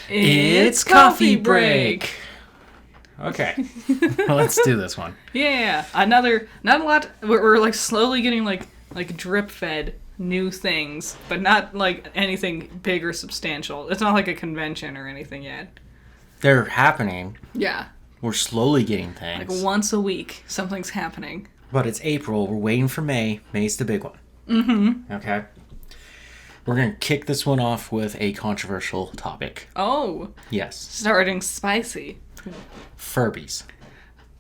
It's coffee break. Okay, let's do this one. Yeah, not a lot. We're like slowly getting like drip fed new things, but not like anything big or substantial. It's not like a convention or anything yet. They're happening. Yeah. We're slowly getting things. Like once a week, something's happening. But it's April. We're waiting for May. May's the big one. Mm-hmm. Okay. We're going to kick this one off with a controversial topic. Oh. Yes. Starting spicy. Furbies.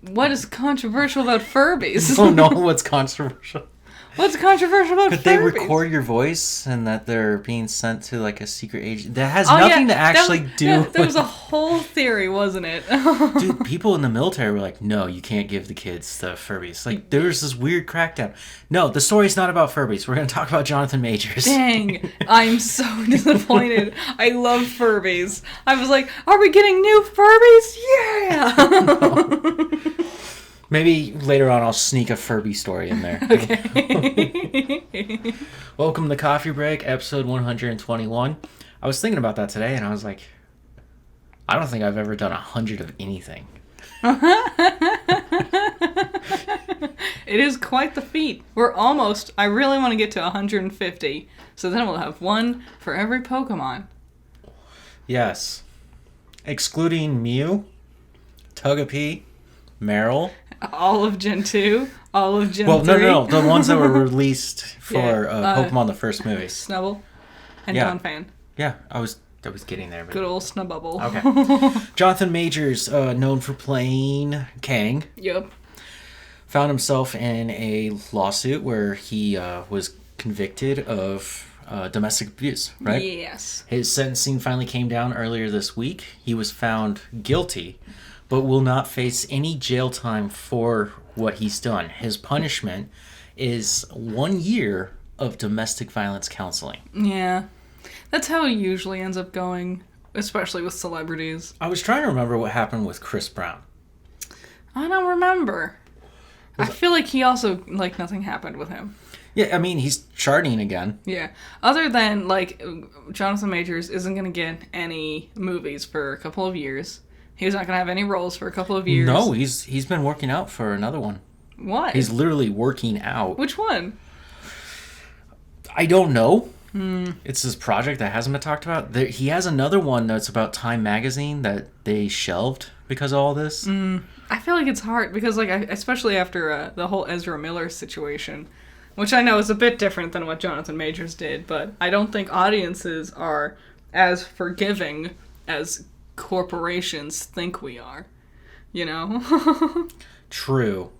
What is controversial about Furbies? I don't know what's controversial. What's controversial about Furbies? Could they record your voice and that they're being sent to like a secret agent? That has nothing to actually do with... There was a whole theory, wasn't it? Dude, people in the military were like, no, you can't give the kids the Furbies. Like, there was this weird crackdown. No, the story's not about Furbies. We're going to talk about Jonathan Majors. Dang, I'm so disappointed. I love Furbies. I was like, are we getting new Furbies? Yeah! No. Maybe later on I'll sneak a Furby story in there. Okay. Welcome to Coffee Break, episode 121. I was thinking about that today, and I was like, I don't think I've ever done 100 of anything. It is quite the feat. We're almost... I really want to get to 150, so then we'll have one for every Pokemon. Yes. Excluding Mew, Togepi, Meryl... All of Gen 2, all of Gen 3. Well, no. The ones that were released for Pokemon the first movie. Snubble and Donphan. Yeah, I was getting there. But... Good old Snububble. Okay. Jonathan Majors, known for playing Kang. Yep. Found himself in a lawsuit where he was convicted of domestic abuse, right? Yes. His sentencing finally came down earlier this week. He was found guilty, but will not face any jail time for what he's done. His punishment is 1 year of domestic violence counseling. Yeah. That's how it usually ends up going, especially with celebrities. I was trying to remember what happened with Chris Brown. I don't remember. I feel like he also, like, nothing happened with him. Yeah, I mean, he's charting again. Yeah. Other than, like, Jonathan Majors isn't going to get any movies for a couple of years. He's not going to have any roles for a couple of years. No, he's been working out for another one. What? He's literally working out. Which one? I don't know. It's this project that hasn't been talked about. He has another one that's about Time Magazine that they shelved because of all this. I feel like it's hard because, like, especially after the whole Ezra Miller situation, which I know is a bit different than what Jonathan Majors did, but I don't think audiences are as forgiving as corporations think we are, you know? True.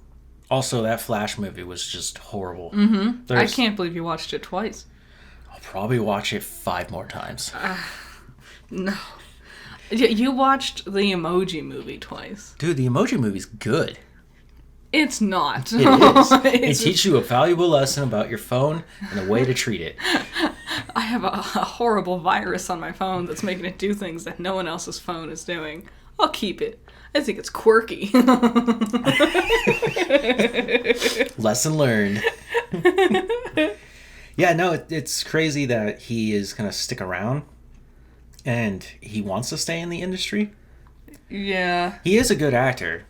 Also, that Flash movie was just horrible. Mm-hmm. I can't believe you watched it twice. I'll probably watch it 5 more times. No. You watched the Emoji Movie twice. Dude, the Emoji movie's good. It's not. It is. It teaches you a valuable lesson about your phone and a way to treat it. I have a horrible virus on my phone that's making it do things that no one else's phone is doing. I'll keep it. I think it's quirky. Lesson learned. Yeah, no, it's crazy that he is going to stick around and he wants to stay in the industry. Yeah. He is a good actor.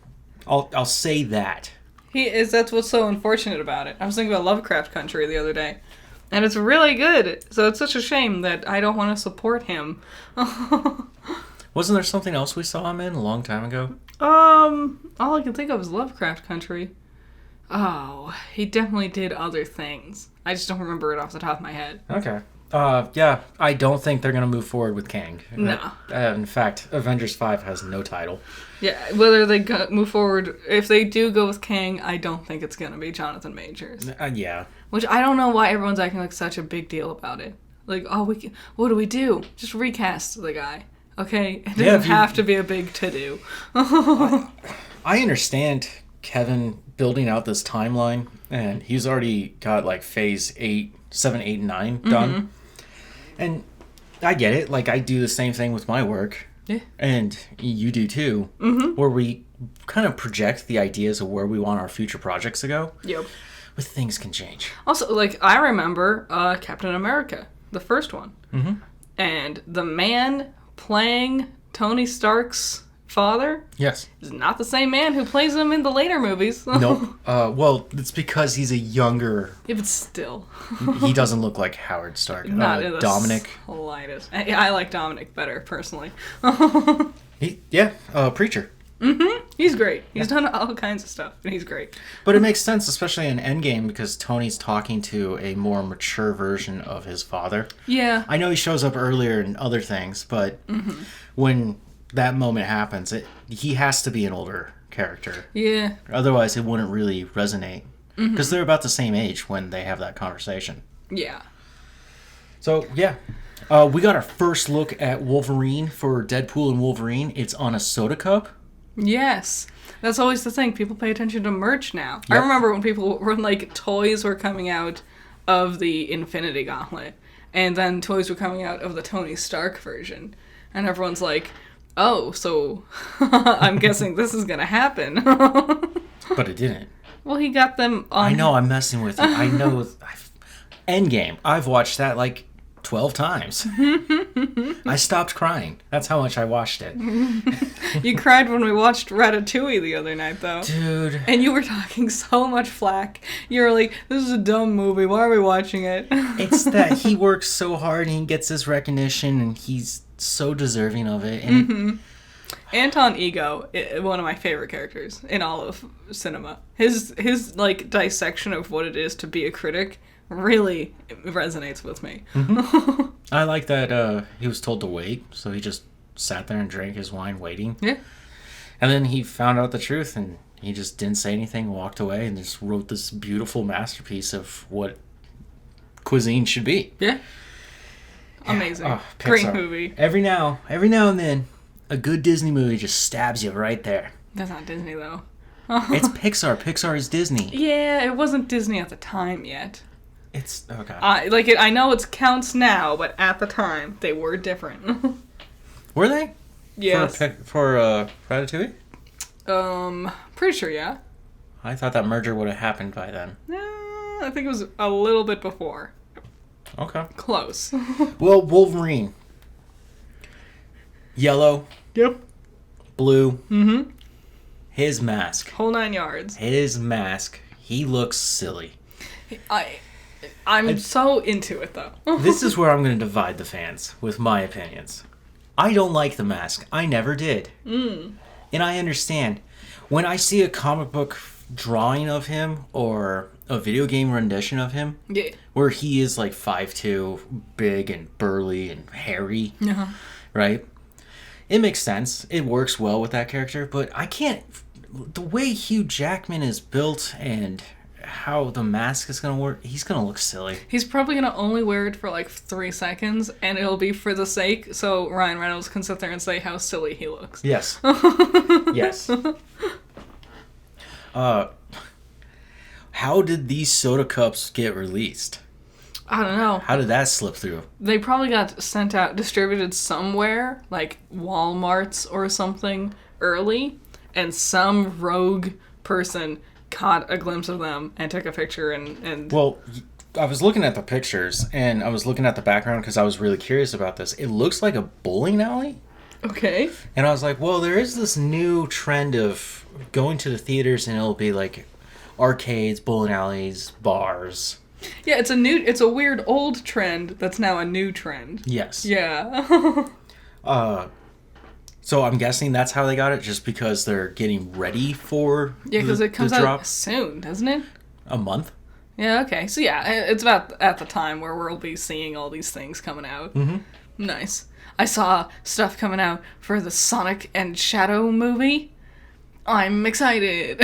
I'll say that. He is. That's what's so unfortunate about it. I was thinking about Lovecraft Country the other day. And it's really good. So it's such a shame that I don't want to support him. Wasn't there something else we saw him in a long time ago? All I can think of is Lovecraft Country. Oh, he definitely did other things. I just don't remember it off the top of my head. Okay. Yeah, I don't think they're going to move forward with Kang. No. In fact, Avengers 5 has no title. Yeah, whether they move forward, if they do go with Kang, I don't think it's going to be Jonathan Majors. Yeah. Which I don't know why everyone's acting like such a big deal about it. Like, oh, what do we do? Just recast the guy, okay? It doesn't have to be a big to-do. I understand Kevin building out this timeline, and he's already got, like, phase 7, 8, and 9 done. And I get it. Like, I do the same thing with my work. Yeah. And you do too. Mm-hmm. Where we kind of project the ideas of where we want our future projects to go. Yep. But things can change. Also, like, I remember Captain America, the first one. Mm-hmm. And the man playing Tony Stark's father Yes. is not the same man who plays him in the later movies. Nope. Well, it's because he's a younger... Yeah, but still. He doesn't look like Howard Stark. Not in the Dominic. slightest. I like Dominic better, personally. Preacher. He's great. He's done all kinds of stuff, and he's great. But it makes sense, especially in Endgame, because Tony's talking to a more mature version of his father. Yeah. I know he shows up earlier in other things, but when that moment happens, he has to be an older character. Yeah. Otherwise, it wouldn't really resonate. Because they're about the same age when they have that conversation. Yeah. So, yeah. We got our first look at Wolverine for Deadpool and Wolverine. It's on a soda cup. Yes. That's always the thing. People pay attention to merch now. Yep. I remember when like toys were coming out of the Infinity Gauntlet, and then toys were coming out of the Tony Stark version, and everyone's like, "Oh, so I'm guessing this is gonna happen." But it didn't. Well, he got them on. I know, I'm messing with you. I know. Endgame. I've watched that like 12 times. I stopped crying. That's how much I watched it. You cried when we watched Ratatouille the other night, though. Dude. And you were talking so much flack. You were like, this is a dumb movie. Why are we watching it? It's that he works so hard and he gets his recognition and he's so deserving of it. And Anton Ego, one of my favorite characters in all of cinema. His like dissection of what it is to be a critic really resonates with me. I like that he was told to wait, so he just sat there and drank his wine waiting. Yeah. And then he found out the truth and he just didn't say anything, walked away, and just wrote this beautiful masterpiece of what cuisine should be. Yeah. Amazing. Oh, Great Pixar. movie. Every now and then, a good Disney movie just stabs you right there. That's not Disney, though. It's Pixar. Pixar is Disney. Yeah, it wasn't Disney at the time yet. It's okay. I know it counts now, but at the time, they were different. Were they? Yes. For Ratatouille? Pretty sure, yeah. I thought that merger would have happened by then. I think it was a little bit before. Okay. Close. Well, Wolverine. Yellow, Yep. blue. Mm-hmm. His mask. Whole 9 yards. His mask. He looks silly. I'm so into it, though. This is where I'm going to divide the fans with my opinions. I don't like the mask. I never did. And I understand. When I see a comic book drawing of him or a video game rendition of him, Yeah. where he is like 5'2", big and burly and hairy, right? It makes sense. It works well with that character, but I can't... The way Hugh Jackman is built and how the mask is going to work, he's going to look silly. He's probably going to only wear it for like 3 seconds, and it'll be for the sake so Ryan Reynolds can sit there and say how silly he looks. Yes. Yes. How did these soda cups get released? I don't know. How did that slip through? They probably got sent out, distributed somewhere, like Walmart's or something, early, and some rogue person caught a glimpse of them and took a picture and... Well, I was looking at the pictures, and I was looking at the background because I was really curious about this. It looks like a bowling alley. Okay. And I was like, well, there is this new trend of going to the theaters, and it'll be like arcades, bowling alleys, bars. Yeah, it's a weird old trend that's now a new trend. Yes. Yeah. So I'm guessing that's how they got it, just because they're getting ready for because it comes the drop. out soon, doesn't it? A month. Yeah, okay. So yeah, it's about at the time where we'll be seeing all these things coming out. Mm-hmm. Nice. I saw stuff coming out for the Sonic and Shadow movie. I'm excited.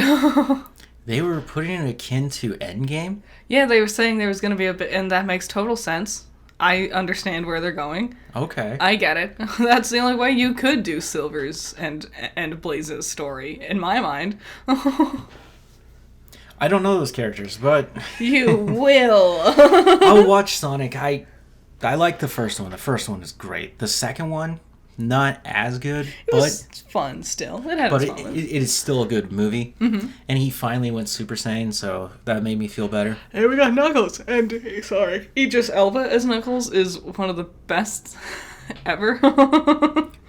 They were putting it akin to Endgame. Yeah, they were saying there was going to be a bit, and that makes total sense. I understand where they're going. Okay. I get it. That's the only way you could do Silver's and Blaze's story, in my mind. I don't know those characters, but You will. I'll watch Sonic. I like the first one. The first one is great. The second one, not as good, It was fun still. It had its moments. it is still a good movie. Mm-hmm. And he finally went Super Saiyan, so that made me feel better. And we got Knuckles, and Idris Elba as Knuckles is one of the best ever.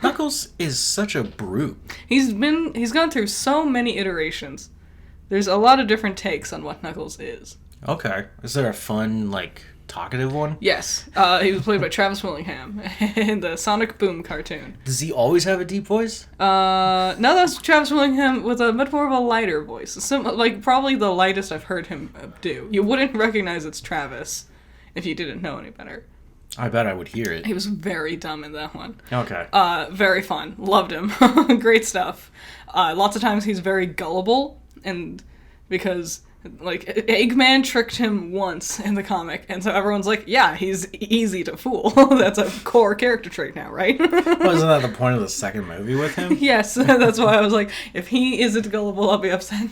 Knuckles is such a brute. He's gone through so many iterations. There's a lot of different takes on what Knuckles is. Okay. Is there a fun, like, talkative one? Yes. He was played by Travis Willingham in the Sonic Boom cartoon. Does he always have a deep voice? No, that's Travis Willingham with a much more of a lighter voice. Like, probably the lightest I've heard him do. You wouldn't recognize it's Travis if you didn't know any better. I bet I would hear it. He was very dumb in that one. Okay. Very fun. Loved him. Great stuff. Lots of times he's very gullible, and because, like, Eggman tricked him once in the comic, and so everyone's like, yeah, he's easy to fool. That's a core character trait now, right? Wasn't that the point of the second movie with him? Yes, that's why I was like, if he isn't gullible, I'll be upset.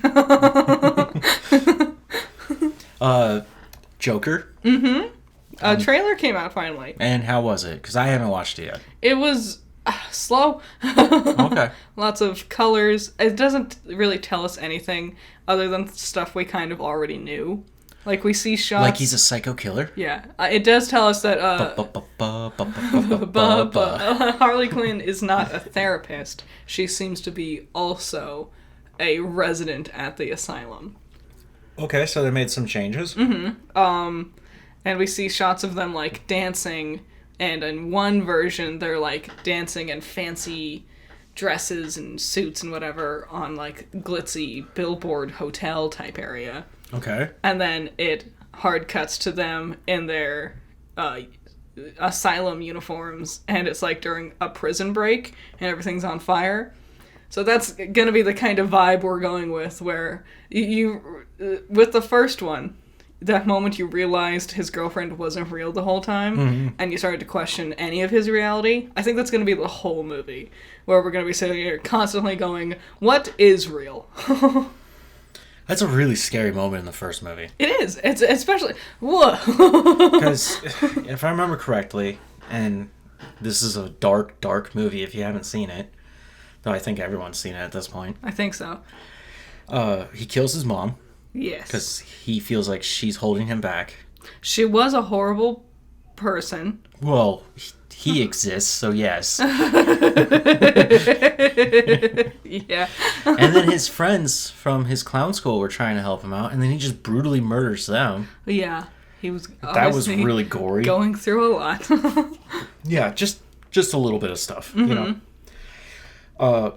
Joker? Mm-hmm. A trailer came out finally. And how was it? Because I haven't watched it yet. It was slow. Okay. Lots of colors. It doesn't really tell us anything other than stuff we kind of already knew. Like, we see shots... Like he's a psycho killer? Yeah. It does tell us that Harley Quinn is not a therapist. She seems to be also a resident at the asylum. Okay, so they made some changes. Mm-hmm. And we see shots of them, like, dancing, and in one version, they're, like, dancing in fancy dresses and suits and whatever on, like, glitzy billboard hotel type area. Okay. And then it hard cuts to them in their asylum uniforms, and it's, like, during a prison break, and everything's on fire. So that's gonna be the kind of vibe we're going with, where you with the first one, that moment you realized his girlfriend wasn't real the whole time, and you started to question any of his reality, I think that's going to be the whole movie, where we're going to be sitting here constantly going, what is real? That's a really scary moment in the first movie. It is. It's especially... Whoa! Because, if I remember correctly, and this is a dark, dark movie if you haven't seen it, though I think everyone's seen it at this point. I think so. He kills his mom. Yes. Because he feels like she's holding him back. She was a horrible person. Well, he exists, so yes. Yeah. And then his friends from his clown school were trying to help him out, and then he just brutally murders them. Yeah. He was That was really gory. Going through a lot. Yeah, just a little bit of stuff, you know. And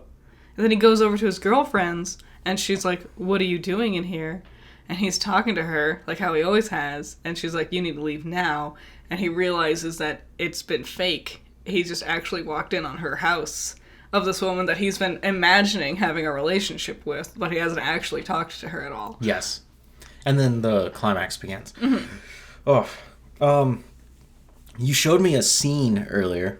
then he goes over to his girlfriend's, and she's like, what are you doing in here? And he's talking to her, like how he always has, and she's like, you need to leave now. And he realizes that it's been fake. He just actually walked in on her house of this woman that he's been imagining having a relationship with, but he hasn't actually talked to her at all. Yes. And then the climax begins. You showed me a scene earlier.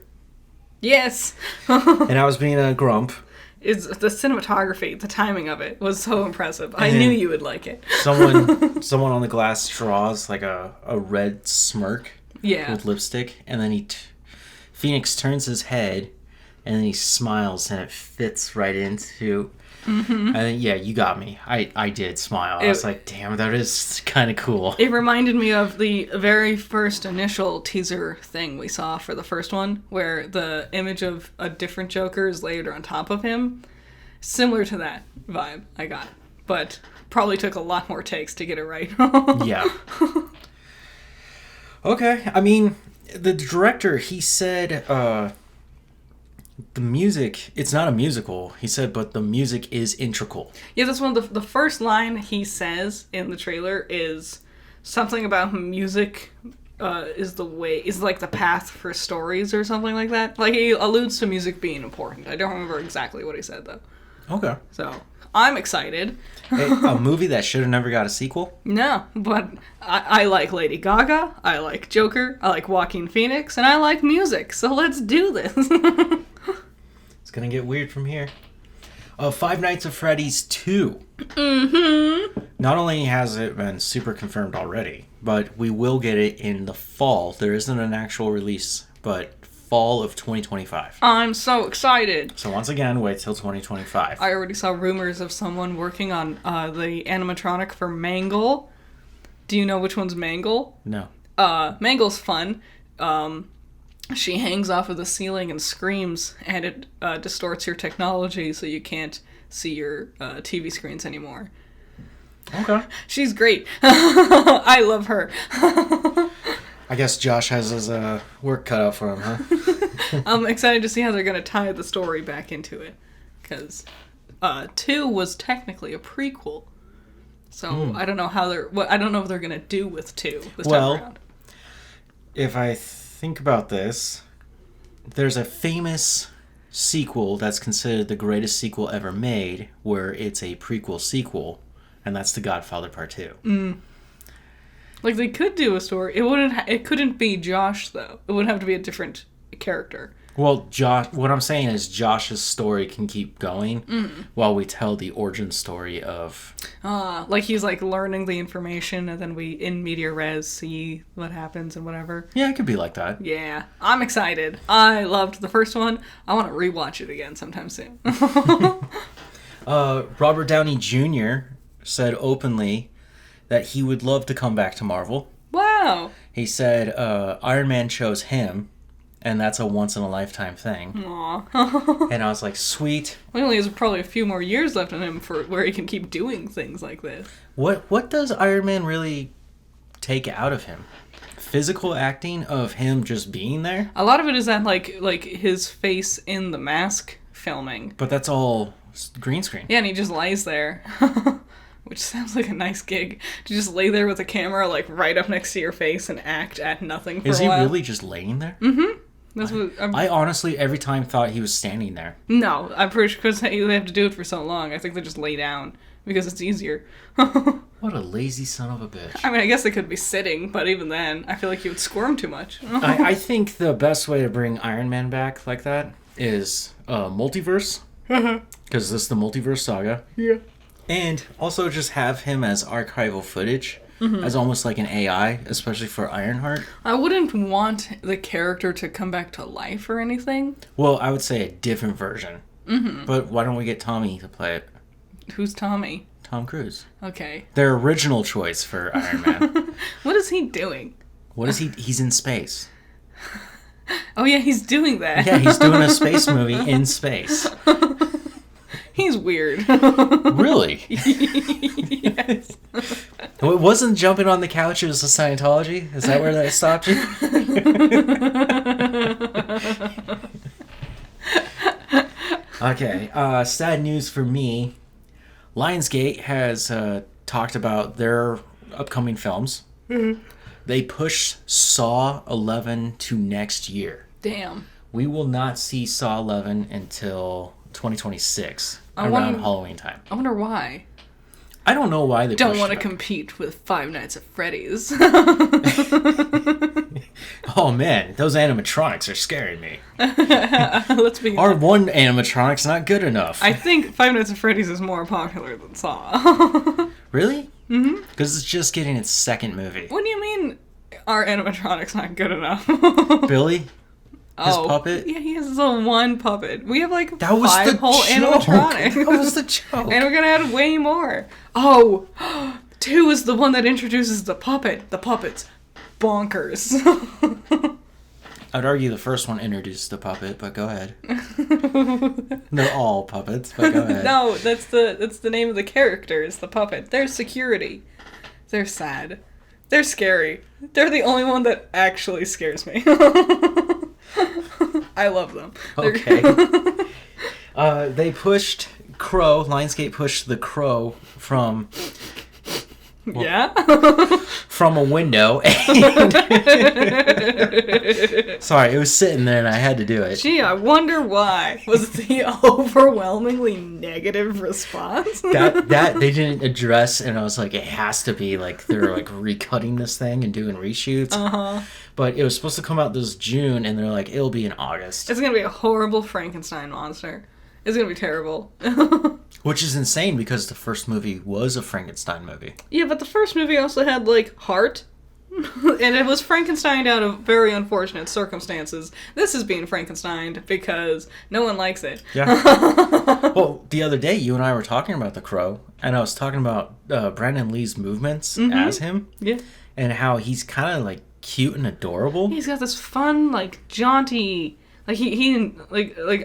Yes! And I was being a grump. It's the cinematography, the timing of it was so impressive. I knew you would like it. Someone on the glass draws like a red smirk with lipstick, and then Phoenix turns his head, and then he smiles, and it fits right into. And then, yeah, you got me. I did smile. I was like, damn, that is kind of cool. It reminded me of the very first initial teaser thing we saw for the first one, where the image of a different Joker is layered on top of him. Similar to that vibe I got. But probably took a lot more takes to get it right. Yeah. Okay, I mean, the director, he said... the music, it's not a musical, he said, but the music is integral. Yeah, that's one of the first line he says in the trailer is something about music is like the path for stories or something like that. Like, he alludes to music being important. I don't remember exactly what he said, though. Okay. So, I'm excited. A movie that should have never got a sequel? No, but I like Lady Gaga, I like Joker, I like Joaquin Phoenix, and I like music, so let's do this. It's gonna get weird from here. Five Nights at Freddy's 2. Not only has it been super confirmed already, but we will get it in the fall. There isn't an actual release, but fall of 2025. I'm so excited. So once again, wait till 2025. I already saw rumors of someone working on the animatronic for Mangle. Do you know which one's Mangle? No. Mangle's fun. she hangs off of the ceiling and screams, and it distorts your technology so you can't see your TV screens anymore. Okay. She's great. I love her. I guess Josh has his work cut out for him, huh? I'm excited to see how they're going to tie the story back into it. Because 2 was technically a prequel. So I don't know how I don't know what they're going to do with 2 this time around. If I think about this, there's a famous sequel that's considered the greatest sequel ever made, where it's a prequel sequel, and that's The Godfather Part 2. Like, they could do a story. It couldn't be Josh, though. It would have to be a different character. Well, what I'm saying is Josh's story can keep going while we tell the origin story of... like he's, like, learning the information, and then we, in media res, see what happens and whatever. Yeah, it could be like that. Yeah. I'm excited. I loved the first one. I want to rewatch it again sometime soon. Robert Downey Jr. said openly that he would love to come back to Marvel. Wow. He said Iron Man chose him, and that's a once-in-a-lifetime thing. Aww. And I was like, sweet. Well, he only has probably a few more years left in him for where he can keep doing things like this. What does Iron Man really take out of him? Physical acting of him just being there? A lot of it is that, like his face in the mask filming. But that's all green screen. Yeah, and he just lies there. Which sounds like a nice gig. To just lay there with a camera, like, right up next to your face and act at nothing for a while. Is he really just laying there? Mm-hmm. That's what I honestly, every time, thought he was standing there. No, I'm pretty sure because they have to do it for so long. I think they just lay down because it's easier. What a lazy son of a bitch. I mean, I guess they could be sitting, but even then, I feel like he would squirm too much. I think the best way to bring Iron Man back like that is multiverse. Because this is the multiverse saga. Yeah. And also just have him as archival footage, as almost like an AI, especially for Ironheart. I wouldn't want the character to come back to life or anything. Well, I would say a different version. But why don't we get Tommy to play it? Who's Tommy? Tom Cruise. Okay. Their original choice for Iron Man. What is he doing? What is he? He's in space. Oh yeah, he's doing that. Yeah, he's doing a space movie in space. He's weird. Really? Yes. It wasn't jumping on the couch, it was a Scientology? Is that where that stopped you? Okay, sad news for me. Lionsgate has talked about their upcoming films. They pushed Saw 11 to next year. Damn. We will not see Saw 11 until 2026, around Halloween time. I wonder why. I don't know why they don't want to it compete with Five Nights at Freddy's. Oh man, those animatronics are scaring me. Let's be honest. Our one animatronic's not good enough. I think Five Nights at Freddy's is more popular than Saw. Really? Mm-hmm. Because it's just getting its second movie. What do you mean our animatronic's not good enough? Billy? His puppet? Yeah, he has his own one puppet. We have like that was 5 the whole joke. animatronics. That was the joke. And we're gonna add way more. Oh, 2 is the one that introduces the puppet. The puppet's bonkers. I'd argue the first one introduced the puppet, but go ahead. They're all puppets, but go ahead. No, that's the name of the character, is the puppet. They're security. They're sad. They're scary. They're the only one that actually scares me. I love them. Okay. They pushed Crow. Lionsgate pushed the Crow from... Well, yeah? from a window. And sorry, it was sitting there and I had to do it. Gee, I wonder why. Was it the overwhelmingly negative response? that they didn't address, and I was like, it has to be like they're like recutting this thing and doing reshoots. But it was supposed to come out this June, and they're like, it'll be in August. It's gonna be a horrible Frankenstein monster. It's gonna be terrible. Which is insane because the first movie was a Frankenstein movie. Yeah, but the first movie also had, like, heart. And it was Frankenstein out of very unfortunate circumstances. This is being Frankenstein because no one likes it. Yeah. Well, the other day, you and I were talking about The Crow, and I was talking about Brandon Lee's movements as him. Yeah. And how he's kind of, like, cute and adorable. He's got this fun, like, jaunty... Like, he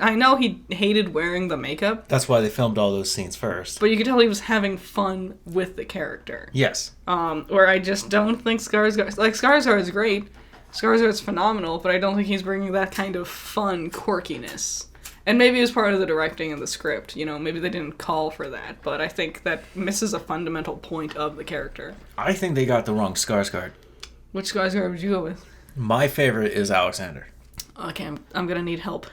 I know he hated wearing the makeup. That's why they filmed all those scenes first. But you could tell he was having fun with the character. Yes. Where I just don't think Skarsgård... Like, Skarsgård is great. Skarsgård's phenomenal, but I don't think he's bringing that kind of fun quirkiness. And maybe it was part of the directing and the script. You know, maybe they didn't call for that. But I think that misses a fundamental point of the character. I think they got the wrong Skarsgård. Which Skarsgård would you go with? My favorite is Alexander. Okay, I'm gonna need help.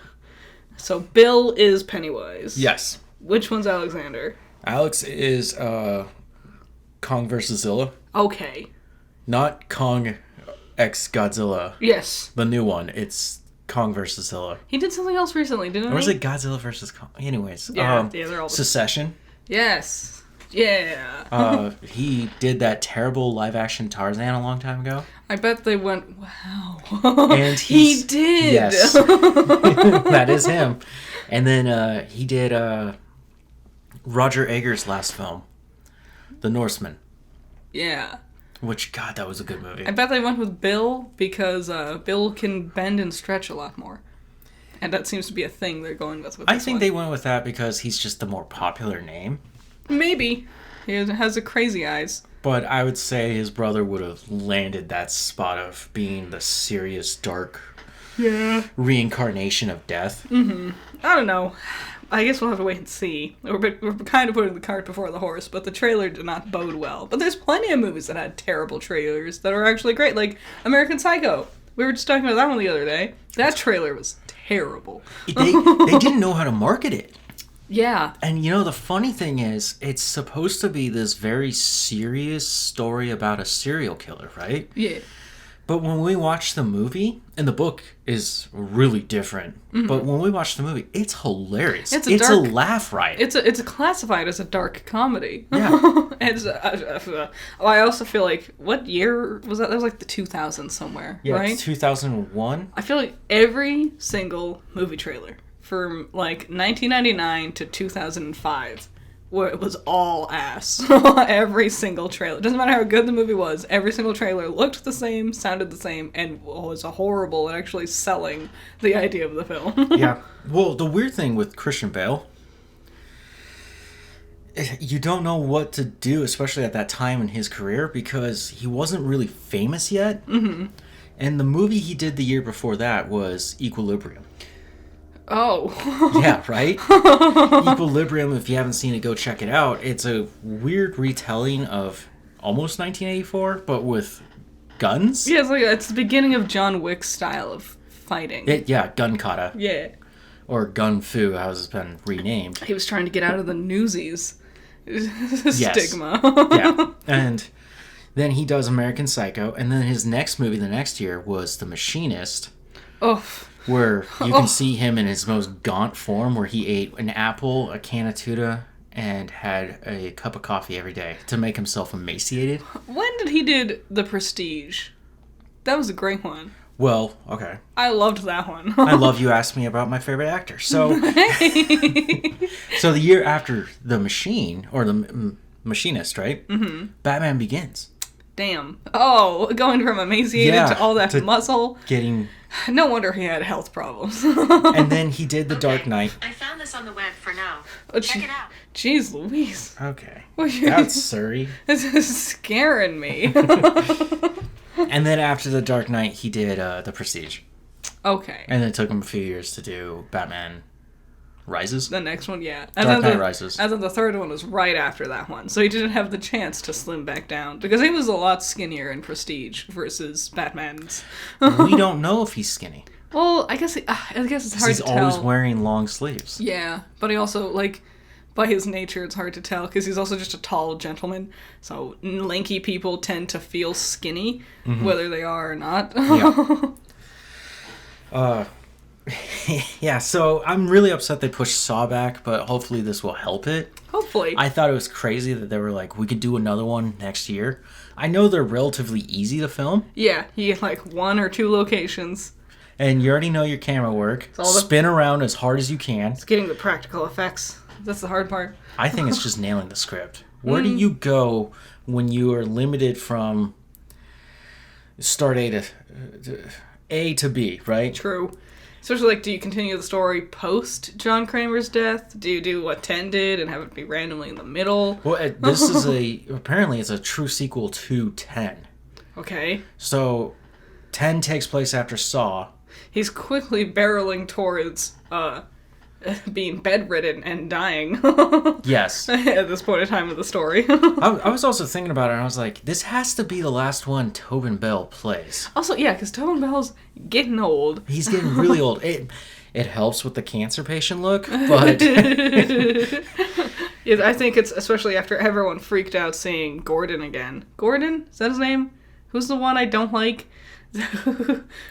So Bill is Pennywise. Yes. Which one's Alexander? Alex is Kong vs. Zilla. Okay. Not Kong x Godzilla. Yes. The new one. It's Kong vs. Zilla. He did something else recently, didn't he? Or is it Godzilla vs. Kong? Anyways. Yeah, they're all... Secession. Yes. Yeah. He did that terrible live-action Tarzan a long time ago. I bet they went, wow. And he did! Yes. That is him. And then he did Roger Eggers' last film, The Norseman. Yeah. Which, God, that was a good movie. I bet they went with Bill because Bill can bend and stretch a lot more. And that seems to be a thing they're going with I think they went with that because he's just the more popular name. Maybe. He has the crazy eyes. But I would say his brother would have landed that spot of being the serious, dark reincarnation of death. Mm-hmm. I don't know. I guess we'll have to wait and see. We're kind of putting the cart before the horse, but the trailer did not bode well. But there's plenty of movies that had terrible trailers that are actually great, like American Psycho. We were just talking about that one the other day. That trailer was terrible. They didn't know how to market it. Yeah. And you know, the funny thing is, it's supposed to be this very serious story about a serial killer, right? Yeah. But when we watch the movie, and the book is really different, but when we watch the movie, it's hilarious. It's a laugh riot. It's classified as a dark comedy. Yeah. And I also feel like, what year was that? That was like the 2000s somewhere, yeah, right? It's 2001. I feel like every single movie trailer from like 1999 to 2005 where it was all ass. Every single trailer. Doesn't matter how good the movie was, every single trailer looked the same, sounded the same, and was horrible at actually selling the idea of the film. Yeah. Well, the weird thing with Christian Bale, you don't know what to do, especially at that time in his career, because he wasn't really famous yet. Mm-hmm. And the movie he did the year before that was Equilibrium. Oh. Yeah, right? Equilibrium, if you haven't seen it, go check it out. It's a weird retelling of almost 1984, but with guns. Yeah, it's the beginning of John Wick's style of fighting. Gun kata. Yeah. Or gun fu, as it's been renamed. He was trying to get out of the Newsies stigma. Yeah. And then he does American Psycho, and then his next movie the next year was The Machinist. Oh. Where you can see him in his most gaunt form, where he ate an apple, a can of tuna, and had a cup of coffee every day to make himself emaciated. When did he did The Prestige? That was a great one. Well, okay. I loved that one. I love you asked me about my favorite actor. So, so the year after The Machine, or The Machinist, right? Mm-hmm. Batman Begins. Damn. Oh, going from emaciated to all that muscle. Getting... No wonder he had health problems. And then he did The Dark Knight. I found this on the web for now. Check it out. Jeez Louise. Okay. That's Surrey. This is scaring me. And then after The Dark Knight, he did The Prestige. Okay. And then it took him a few years to do Batman Rises. The next one, yeah. Dark Knight Rises. And then the third one was right after that one. So he didn't have the chance to slim back down. Because he was a lot skinnier in Prestige versus Batman's. We don't know if he's skinny. Well, I guess it's hard to tell. He's always wearing long sleeves. Yeah, but he also, like, by his nature, it's hard to tell. Because he's also just a tall gentleman. So lanky people tend to feel skinny, whether they are or not. Yeah. Yeah, so I'm really upset they pushed Saw back, but hopefully this will help it. Hopefully. I thought it was crazy that they were like, we could do another one next year. I know they're relatively easy to film. Yeah, you get like 1 or 2 locations. And you already know your camera work. Spin around as hard as you can. It's getting the practical effects. That's the hard part. I think it's just nailing the script. Where do you go when you are limited from start A to B, right? True. Especially, like, do you continue the story post John Kramer's death? Do you do what 10 did and have it be randomly in the middle? Well, this is apparently it's a true sequel to 10. Okay. So 10 takes place after Saw. He's quickly barreling towards being bedridden and dying. Yes. At this point in time of the story. I was also thinking about it, and I was like, this has to be the last one Tobin Bell plays. Also, yeah, because Tobin Bell's getting old. He's getting really old. It helps with the cancer patient look, but... Yeah, I think it's especially after everyone freaked out seeing Gordon again. Gordon? Is that his name? Who's the one I don't like?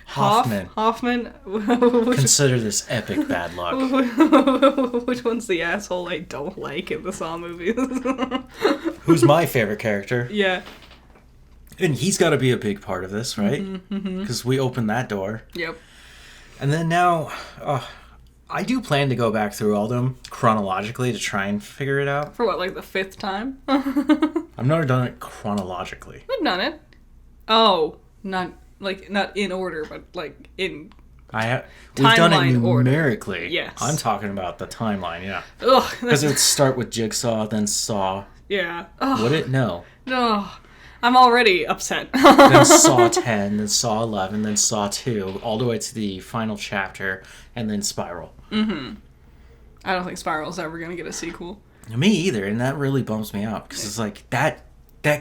Hoffman. Hoffman? Consider this epic bad luck. Which one's the asshole I don't like in the Saw movies? Who's my favorite character? Yeah. And he's got to be a big part of this, right? Because we opened that door. Yep. And then now, I do plan to go back through all of them chronologically to try and figure it out. For what, like the 5th time? I've never done it chronologically. I've done it. Oh, not in order, but like in We've done it timeline order. numerically. Yes. I'm talking about the timeline, yeah. Ugh. Because it would start with Jigsaw, then Saw. Yeah. Ugh. Would it? No. Ugh. I'm already upset. Then Saw 10, then Saw 11, then Saw 2, all the way to the final chapter, and then Spiral. I don't think Spiral's ever going to get a sequel. Me either, and that really bums me out, because it's like, that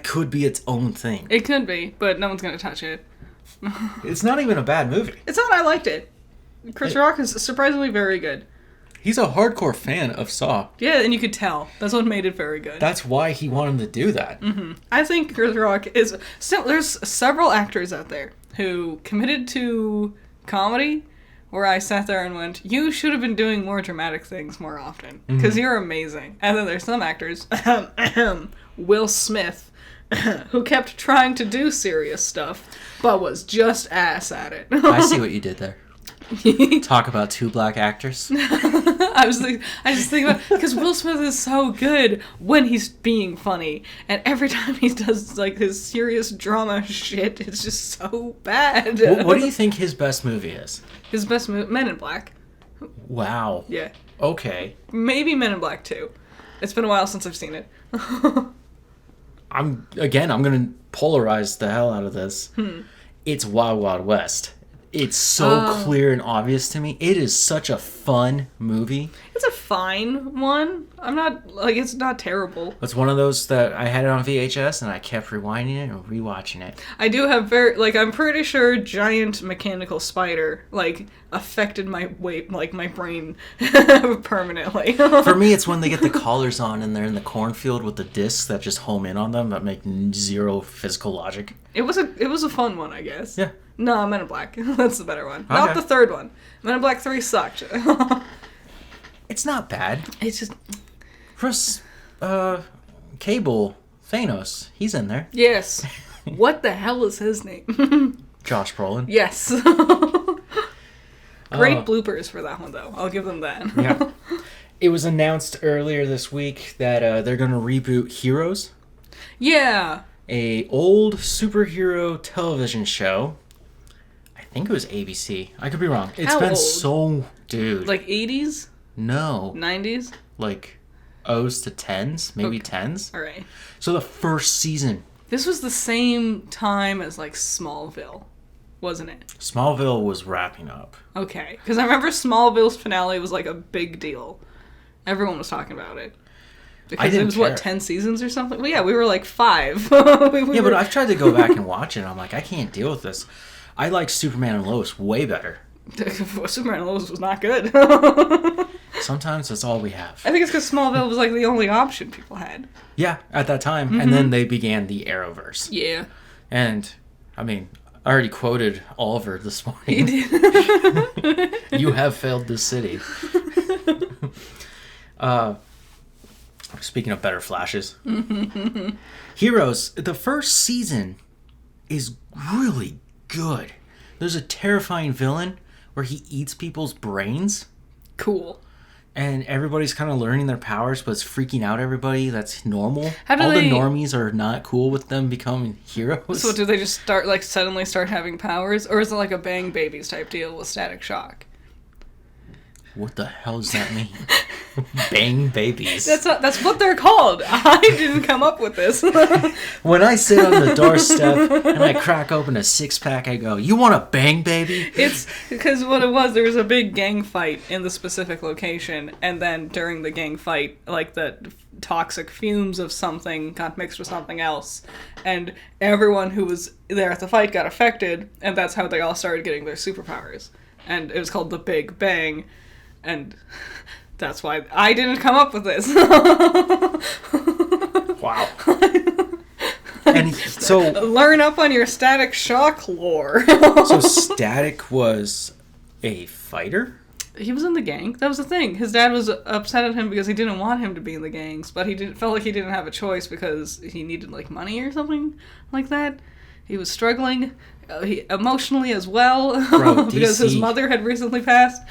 could be its own thing. It could be, but no one's going to touch it. It's not even a bad movie. It's not. I liked it. Chris Rock is surprisingly very good. He's a hardcore fan of Saw. Yeah, and you could tell. That's what made it very good. That's why he wanted to do that. I think Chris Rock is... There's several actors out there who committed to comedy where I sat there and went, you should have been doing more dramatic things more often. Because you're amazing. And then there's some actors, Will Smith, who kept trying to do serious stuff, but was just ass at it. I see what you did there. Talk about two black actors. I just think about, because Will Smith is so good when he's being funny, and every time he does like his serious drama shit, it's just so bad. What do you think his best movie is? His best movie, Men in Black. Wow. Yeah, Okay. maybe Men in Black 2. It's been a while since I've seen it. I'm gonna polarize the hell out of this. It's Wild Wild West. It's so clear and obvious to me. It is such a fun movie. It's a fine one. I'm not, like, it's not terrible. It's one of those that I had it on VHS and I kept rewinding it and rewatching it. I do have I'm pretty sure giant mechanical spider, like, affected my weight, like, my brain permanently. For me, it's when they get the collars on and they're in the cornfield with the discs that just home in on them that make zero physical logic. It was a fun one, I guess. Yeah. No, Men in Black. That's the better one. Okay. Not the third one. Men in Black 3 sucked. It's not bad. It's just... Chris, Cable, Thanos, he's in there. Yes. What the hell is his name? Josh Brolin. Yes. Great bloopers for that one, though. I'll give them that. Yeah. It was announced earlier this week that they're going to reboot Heroes, Yeah. a old superhero television show. I think it was ABC. I could be wrong. It's How been old? so... Dude. Like 80s? No. 90s? Like O's to 10s, maybe Okay. 10s. All right. So the first season. This was the same time as, like, Smallville, wasn't it? Smallville was wrapping up. Okay. Because I remember Smallville's finale was, like, a big deal. Everyone was talking about it. Because didn't it was, care. 10 seasons or something? Well, yeah, we were, like, 5. Yeah, but I've tried to go back and watch it, and I'm like, I can't deal with this. I like Superman and Lois way better. Superman and Lois was not good. Sometimes that's all we have. I think it's because Smallville was, like, the only option people had. Yeah, at that time. And then they began the Arrowverse. Yeah. And, I mean, I already quoted Oliver this He morning. did. You have failed this city. Speaking of better flashes. Heroes, the first season is really good. There's a terrifying villain where he eats people's brains. Cool. and everybody's kind of learning their powers, but it's freaking out everybody. That's normal. How do All they- the normies are not cool with them becoming heroes. So do they just suddenly start having powers? Or is it like a Bang Babies type deal with Static Shock? What the hell does that mean? Bang babies. That's what they're called. I didn't come up with this. When I sit on the doorstep and I crack open a 6-pack, I go, "You want a bang baby?" It's because what it was, there was a big gang fight in the specific location, and then during the gang fight, like the toxic fumes of something got mixed with something else, and everyone who was there at the fight got affected, and that's how they all started getting their superpowers. And it was called the Big Bang, and that's why I didn't come up with this. Wow. And so Learn up on your Static Shock lore. So Static was a fighter? He was in the gang. That was the thing. His dad was upset at him because he didn't want him to be in the gangs, but felt like he didn't have a choice because he needed like money or something like that. He was struggling emotionally as well. Bro, because his DC mother had recently passed.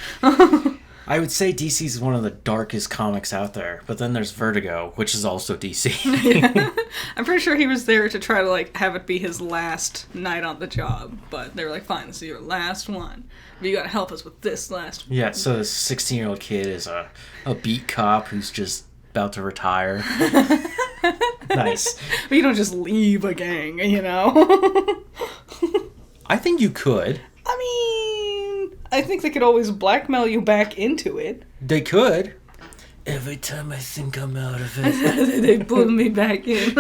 I would say DC is one of the darkest comics out there, but then there's Vertigo, which is also DC. I'm pretty sure he was there to try to like have it be his last night on the job, but they were like, "Fine, this is your last one. But you gotta help us with this last one." Yeah, so this 16-year-old kid is a beat cop who's just about to retire. Nice. But you don't just leave a gang, you know? I think you could. I mean, I think they could always blackmail you back into it. They could. Every time I think I'm out of it. They pull me back in.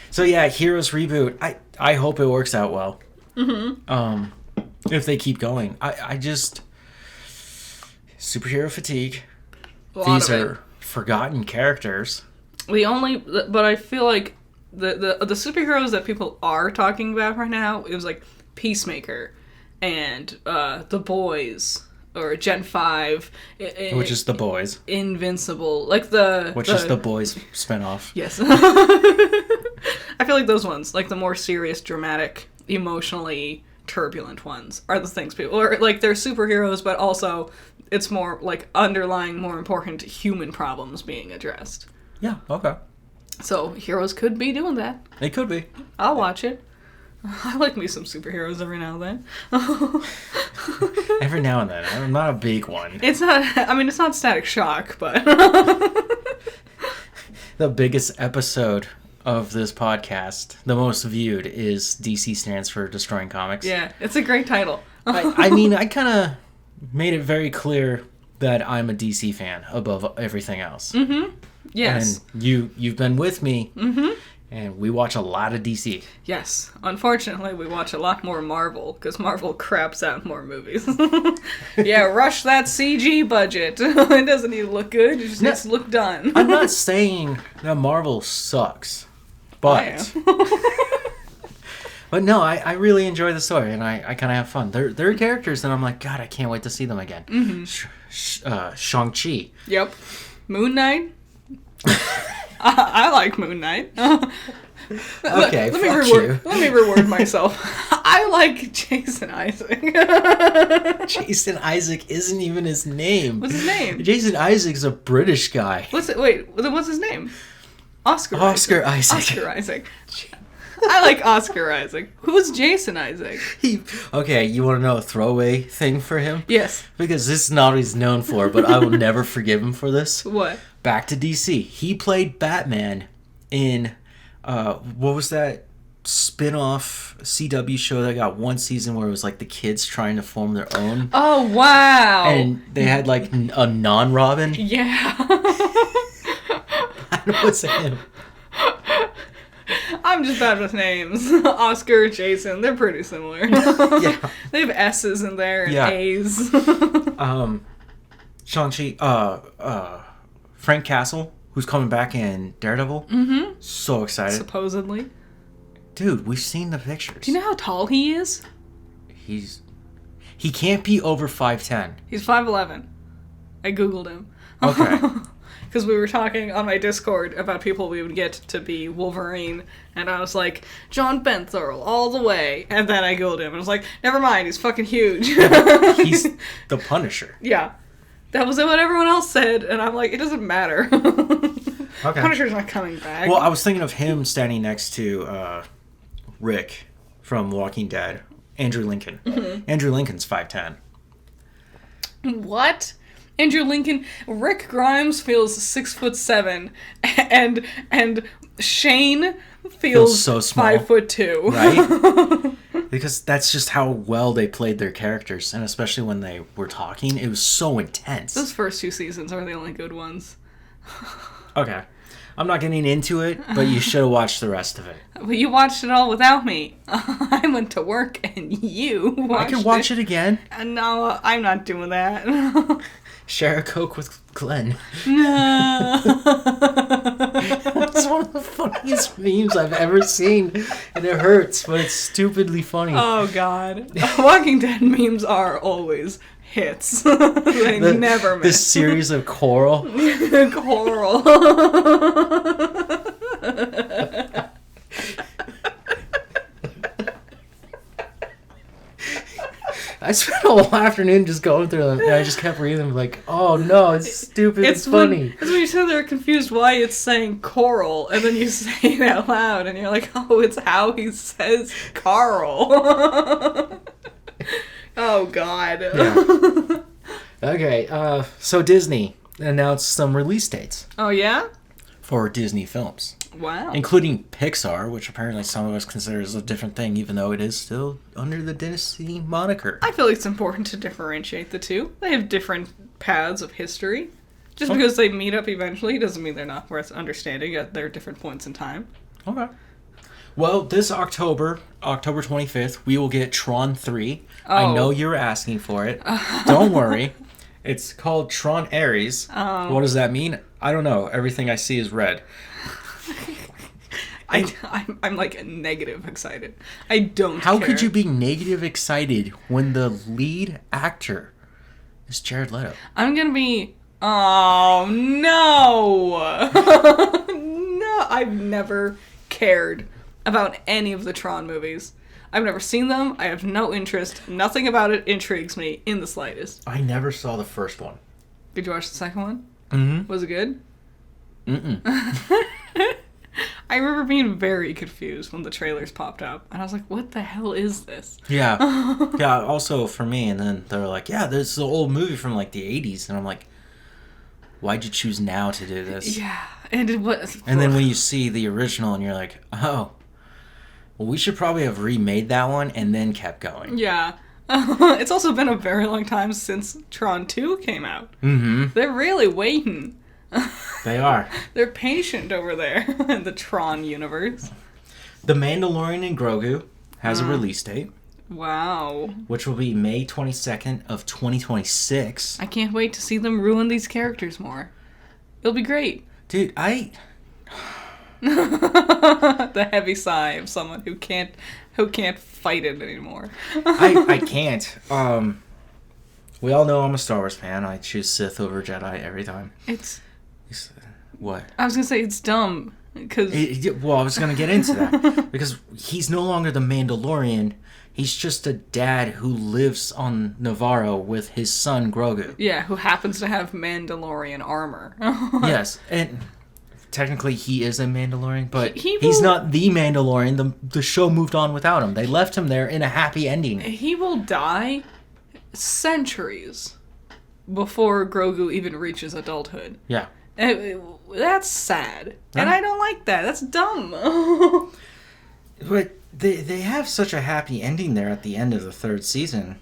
So yeah, Heroes reboot. I hope it works out well. Mm-hmm. If they keep going. I just... Superhero fatigue. These are forgotten characters. But I feel like the superheroes that people are talking about right now, it was like Peacemaker and The Boys or Gen 5. Which is The Boys. Invincible. Which is The Boys spinoff. Yes. I feel like those ones, like the more serious, dramatic, emotionally turbulent ones, are the things people are like. They're superheroes, but also it's more like underlying, more important human problems being addressed. Yeah, okay. So heroes could be doing that. They could be. I'll watch it. I like me some superheroes every now and then. Every now and then. I'm not a big one. It's not Static Shock, but... The biggest episode of this podcast, the most viewed, is DC stands for Destroying Comics. Yeah, it's a great title. I mean, I kind of made it very clear that I'm a DC fan above everything else. Mm-hmm. Yes. And you've been with me, and we watch a lot of DC. Yes. Unfortunately, we watch a lot more Marvel, because Marvel craps out more movies. Yeah, rush that CG budget. It doesn't need to look good, it just needs to look done. I'm not saying that Marvel sucks, but... But no, I really enjoy the story, and I kind of have fun. There are characters that I'm like, God, I can't wait to see them again. Mm-hmm. Shang-Chi. Yep. Moon Knight. I like Moon Knight. Okay, let me reword myself. I like Jason Isaac. Jason Isaac isn't even his name. What's his name? Jason Isaac's a British guy. What's his name? Oscar Isaac. Oscar Isaac. I like Oscar Isaac. Who's Jason Isaac? Okay, you want to know a throwaway thing for him? Yes. Because this is not what he's known for, but I will never forgive him for this. What? Back to DC. He played Batman in, what was that spin-off CW show that got one season where it was like the kids trying to form their own? Oh, wow. And they had like a non-Robin? Yeah. I know it's him. I'm just bad with names. Oscar, Jason, they're pretty similar. Yeah. They have S's in there and A's. Shang-Chi, Frank Castle, who's coming back in Daredevil. Mm-hmm. So excited. Supposedly. Dude, we've seen the pictures. Do you know how tall he is? He can't be over 5'10". He's 5'11". I googled him. Okay. Because we were talking on my Discord about people we would get to be Wolverine, and I was like, John Benthorl, all the way. And then I Googled him, and I was like, never mind, he's fucking huge. He's the Punisher. Yeah. That was what everyone else said, and I'm like, it doesn't matter. Okay. Punisher's not coming back. Well, I was thinking of him standing next to Rick from Walking Dead, Andrew Lincoln. Mm-hmm. Andrew Lincoln's 5'10". What? Andrew Lincoln, Rick Grimes feels 6'7", and Shane feels so small. 5'2". Right? Because that's just how well they played their characters, and especially when they were talking, it was so intense. Those first 2 seasons are the only good ones. Okay. I'm not getting into it, but you should have watched the rest of it. Well, you watched it all without me. I went to work and you watched I can watch it again. No, I'm not doing that. Share a Coke with Glenn. No. That's one of the funniest memes I've ever seen. And it hurts, but it's stupidly funny. Oh, God. Walking Dead memes are always hits. They never miss. This series of Coral. Coral. I spent a whole afternoon just going through them, and I just kept reading them like, oh no, it's stupid, it's funny. It's when you said they're confused why it's saying coral, and then you say it out loud, and you're like, oh, it's how he says Carl. Oh, God. Yeah. Okay, so Disney announced some release dates Oh, yeah? for Disney films, Wow. including Pixar, which apparently some of us consider as a different thing, even though it is still under the Disney moniker. I feel like it's important to differentiate the two. They have different paths of history. Just because they meet up eventually doesn't mean they're not worth understanding at their different points in time. Okay. Well, this October 25th, we will get Tron 3. Oh. I know you're asking for it. Don't worry. It's called Tron Ares. Oh. What does that mean? I don't know. Everything I see is red. I'm like negative excited. I don't How care. could you be negative excited when the lead actor is Jared Leto? I'm gonna be... Oh, no! No, I've never cared about any of the Tron movies. I've never seen them. I have no interest. Nothing about it intrigues me in the slightest. I never saw the first one. Did you watch the second one? Mm-hmm. Was it good? Mm-mm. I remember being very confused when the trailers popped up. And I was like, what the hell is this? Yeah. Yeah, also for me. And then they were like, yeah, this is an old movie from like the 80s. And I'm like, why'd you choose now to do this? Yeah. And it was... And then when you see the original and you're like, oh, well, we should probably have remade that one and then kept going. Yeah. It's also been a very long time since Tron 2 came out. Mm-hmm. They're really waiting. They are. They're patient over there in the Tron universe. The Mandalorian and Grogu has a release date, Wow. which will be May 22nd of 2026. I can't wait to see them ruin these characters more. It'll be great. Dude, The heavy sigh of someone who can't fight it anymore. I can't. We all know I'm a Star Wars fan. I choose Sith over Jedi every time. What? I was gonna say it's dumb because Well, I was gonna get into that because he's no longer the Mandalorian. He's just a dad who lives on Navarro with his son Grogu. yeah, who happens to have Mandalorian armor. Yes, and technically he is a Mandalorian, but He he's will- not the Mandalorian. The show moved on without him. They left him there in a happy ending. He will die centuries before Grogu even reaches adulthood. Yeah. That's sad. And Yeah. I don't like that. That's dumb. But they have such a happy ending there at the end of the third season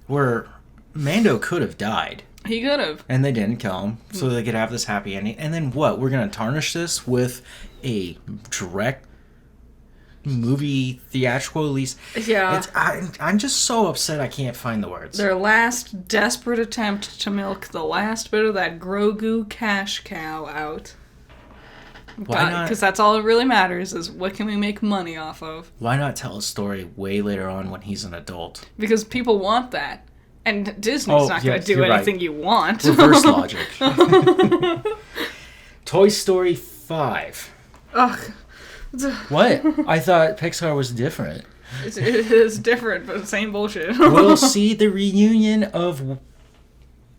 where Mando could have died. He could have. And they didn't kill him, so they could have this happy ending. And then what? We're going to tarnish this with a direct movie theatrical release? Yeah. I'm just so upset I can't find the words. Their last desperate attempt to milk the last bit of that Grogu cash cow out. Why not? Because that's all that really matters is what can we make money off of? Why not tell a story way later on when he's an adult? Because people want that. And Disney's not going to do you're right. anything you want. Reverse logic. Toy Story 5. Ugh. What? I thought Pixar was different. It is different, but same bullshit. We'll see the reunion of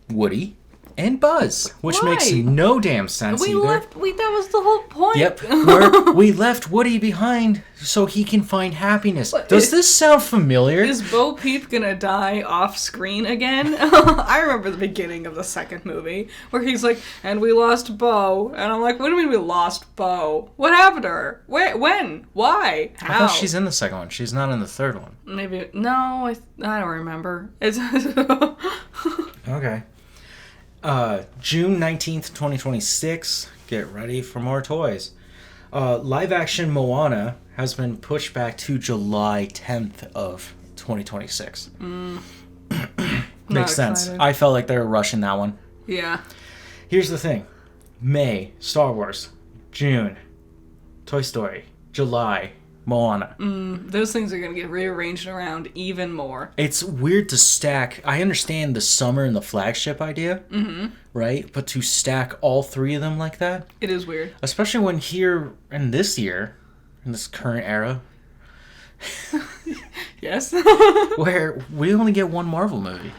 Woody and Buzz, which Why? makes no damn sense either. That was the whole point. Yep, we left Woody behind so he can find happiness. Does this sound familiar? Is Bo Peep gonna die off screen again? I remember the beginning of the second movie where he's like, and we lost Bo. And I'm like, what do you mean we lost Bo? What happened to her? Where? When? Why? How? I thought she's in the second one. She's not in the third one. Maybe. No, I don't remember. It's Okay. June 19th, 2026. Get ready for more toys. Live action Moana has been pushed back to July 10th of 2026. Makes sense. Excited. I felt like they were rushing that one. Yeah. Here's the thing. May, Star Wars. June, Toy Story. July, Moana. Those things are going to get rearranged around even more. It's weird to stack. I understand the summer and the flagship idea, right? But to stack all three of them like that, It is weird. especially when here in this year, in this current era, Yes. where we only get one Marvel movie.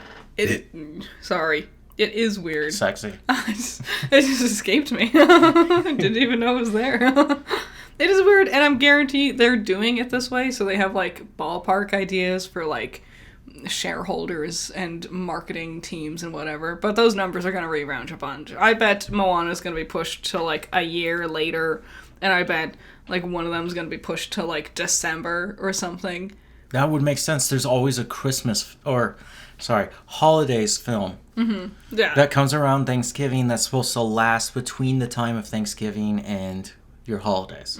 Sorry. It is weird. Sexy. It just escaped me. I didn't even know it was there. It is weird, and I'm guaranteed they're doing it this way, so they have, like, ballpark ideas for, like, shareholders and marketing teams and whatever, but those numbers are going to reround a bunch. I bet Moana's going to be pushed to, like, a year later, and I bet, like, one of them is going to be pushed to, like, December or something. That would make sense. There's always a holidays film Yeah. that comes around Thanksgiving that's supposed to last between the time of Thanksgiving and your holidays.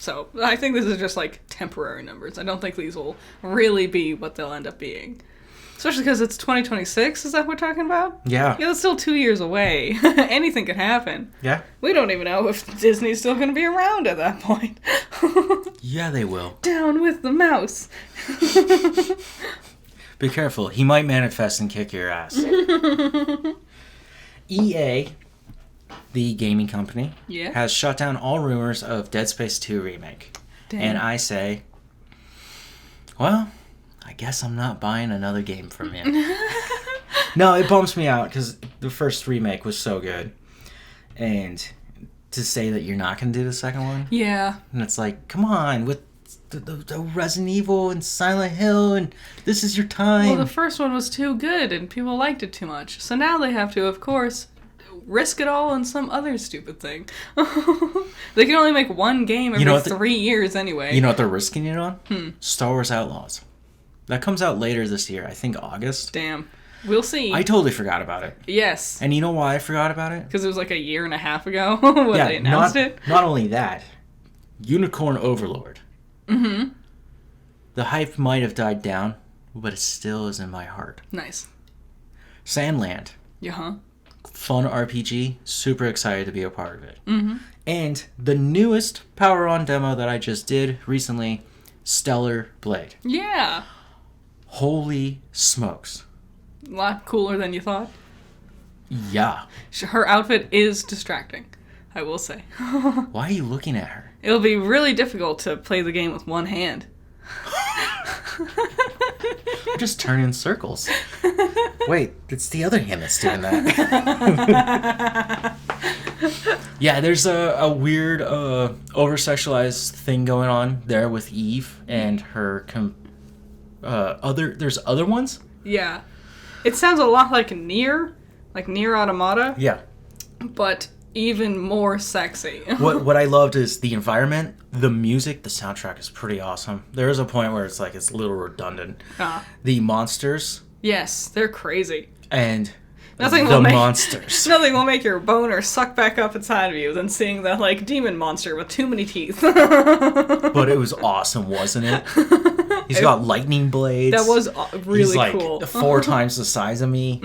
So, I think this is just, like, temporary numbers. I don't think these will really be what they'll end up being. Especially because it's 2026, is that what we're talking about? Yeah. Yeah, that's still 2 years away. Anything could happen. Yeah. We don't even know if Disney's still going to be around at that point. Yeah, they will. Down with the mouse. Be careful. He might manifest and kick your ass. EA, the gaming company, Yeah. has shut down all rumors of Dead Space 2 remake. Damn. And I say, well, I guess I'm not buying another game from you. No, it bumps me out because the first remake was so good. And to say that you're not going to do the second one, Yeah. and it's like, come on, with the Resident Evil and Silent Hill, and this is your time. Well, the first one was too good and people liked it too much. So now they have to, of course, risk it all on some other stupid thing. They can only make one game every 3 years anyway. You know what they're risking it on? Star Wars Outlaws. That comes out later this year. I think August. Damn. We'll see. I totally forgot about it. Yes. And you know why I forgot about it? Because it was like a year and a half ago when they announced it. Not only that, Unicorn Overlord. The hype might have died down, but it still is in my heart. Nice. Sandland. Yeah. Fun RPG. Super excited to be a part of it. And the newest Power On demo that I just did recently, Stellar Blade. Yeah. Holy smokes. A lot cooler than you thought. Yeah. Her outfit is distracting, I will say. Why are you looking at her? It'll be really difficult to play the game with one hand. You're just turning circles. Wait, it's the other hand that's doing that. Yeah, there's a weird over-sexualized thing going on there with Eve and her there's other ones? Yeah. It sounds a lot like Nier Automata, Yeah. but even more sexy. What I loved is the environment, the music, the soundtrack is pretty awesome. There is a point where it's like it's a little redundant. The monsters Yes, they're crazy. and Nothing the will make monsters. nothing will make your boner suck back up inside of you than seeing that like demon monster with too many teeth. But it was awesome, wasn't it? He's got lightning blades. That was really He's like cool. 4 times the size of me.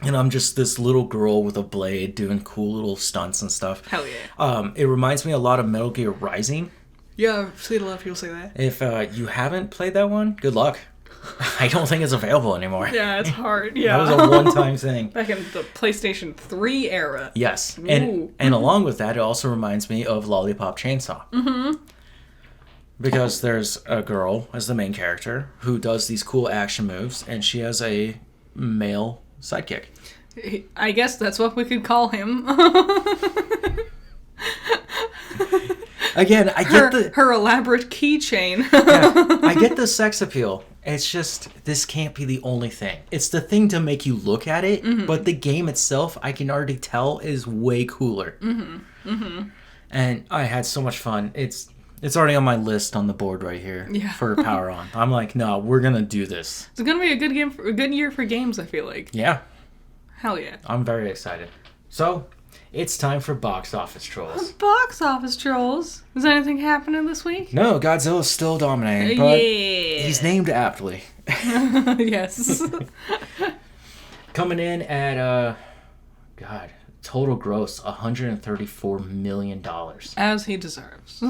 And I'm just this little girl with a blade doing cool little stunts and stuff. Hell yeah. It reminds me a lot of Metal Gear Rising. Yeah, I've seen a lot of people say that. If you haven't played that one, good luck. I don't think it's available anymore. Yeah, it's hard. Yeah. That was a one-time thing. Back in the PlayStation 3 era. Yes. Ooh. And along with that, it also reminds me of Lollipop Chainsaw. Mm-hmm. Because there's a girl as the main character who does these cool action moves, and she has a male sidekick. I guess that's what we could call him. Again, I get her elaborate keychain. I get the sex appeal. It's just, this can't be the only thing. It's the thing to make you look at it, but the game itself, I can already tell, is way cooler. And I had so much fun. It's already on my list on the board right here for Power On. I'm like, no, we're gonna do this. It's gonna be a good game, a good year for games. I feel like. Yeah, Hell yeah. I'm very excited. So, it's time for Box Office Trolls. Box office trolls. Is anything happening this week? No, Godzilla's still dominating, but Yeah. he's named aptly. Yes. Coming in at total gross $134 million. As he deserves.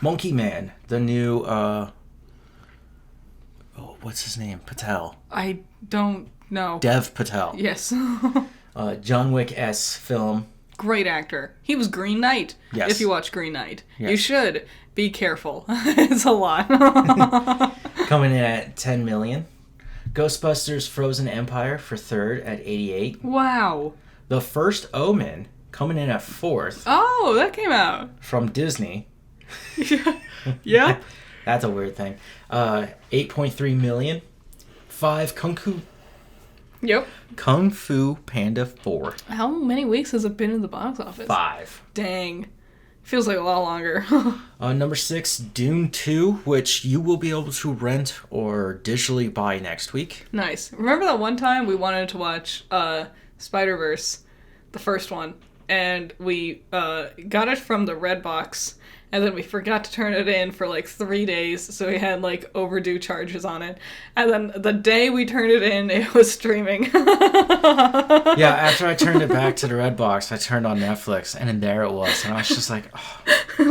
Monkey Man, the new what's his name? Patel. I don't know. Dev Patel. Yes. John Wick-esque film. Great actor. He was Green Knight. Yes. If you watch Green Knight. Yes. You should. Be careful. It's a lot. Coming in at 10 million. Ghostbusters Frozen Empire for third at 88. Wow. The First Omen coming in at fourth Oh, that came out. from Disney. Yeah. That's a weird thing. 8.3 million. 5 Yep. Kung Fu Panda 4. How many weeks has it been in the box office? 5. Dang. Feels like a lot longer. Number 6, Dune 2, which you will be able to rent or digitally buy next week. Nice. Remember that one time we wanted to watch Spider-Verse, the first one, and we got it from the Redbox, and then we forgot to turn it in for like 3 days, so we had like overdue charges on it. And then the day we turned it in, it was streaming. Yeah, after I turned it back to the Redbox, I turned on Netflix, and then there it was, and I was just like, oh.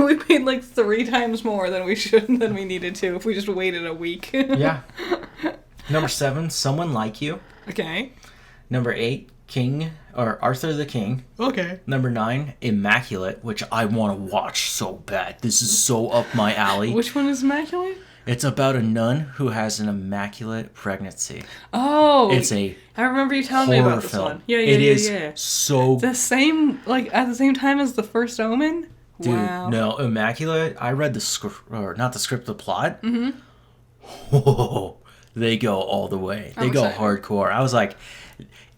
We paid like 3 times more than we needed to if we just waited a week. Yeah. Number 7, Someone Like You. Okay. Number 8, Arthur the King. Okay. Number 9, Immaculate, which I want to watch so bad. This is so up my alley. Which one is Immaculate? It's about a nun who has an immaculate pregnancy. Oh, It's a I remember you telling me horror about this film. one. Yeah, It is yeah. so The same, like at the same time as the First Omen. Dude, Wow. no, Immaculate. I read the script, or not the script, the plot. Mm-hmm. Whoa, they go all the way. They I'm go excited. hardcore. I was like,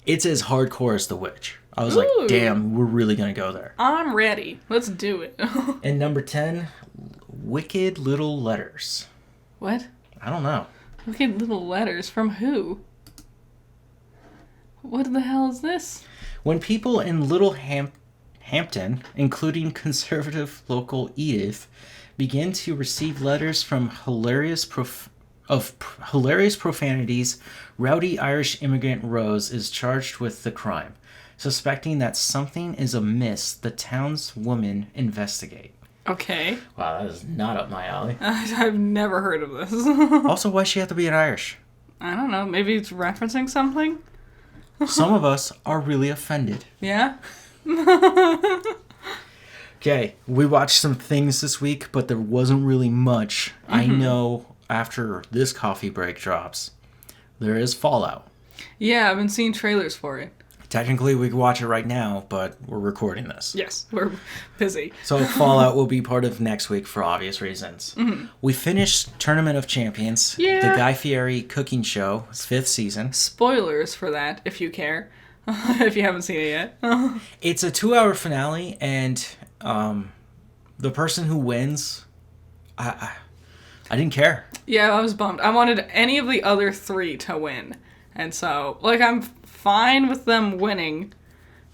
it's as hardcore as The Witch. I was Ooh. like, damn, we're really gonna go there. I'm ready. Let's do it. And number 10, Wicked Little Letters. What? I don't know. Look at little letters from who? What the hell is this? When people in Little Hampton, including conservative local Edith, begin to receive letters from hilarious profanities, rowdy Irish immigrant Rose is charged with the crime. Suspecting that something is amiss, the town's women investigate. Okay. Wow, that is not up my alley. I've never heard of this. Also, why she have to be an Irish? I don't know. Maybe it's referencing something? Some of us are really offended. Yeah? Okay, we watched some things this week, but there wasn't really much. I know after this coffee break drops, there is Fallout. Yeah, I've been seeing trailers for it. Technically, we could watch it right now, but we're recording this. Yes, we're busy. So Fallout will be part of next week for obvious reasons. We finished Tournament of Champions, Yeah. the Guy Fieri cooking show, 5th season. Spoilers for that, if you care. If you haven't seen it yet. It's a 2-hour finale, and the person who wins, I didn't care. Yeah, I was bummed. I wanted any of the other 3 to win. And so, like, I'm fine with them winning,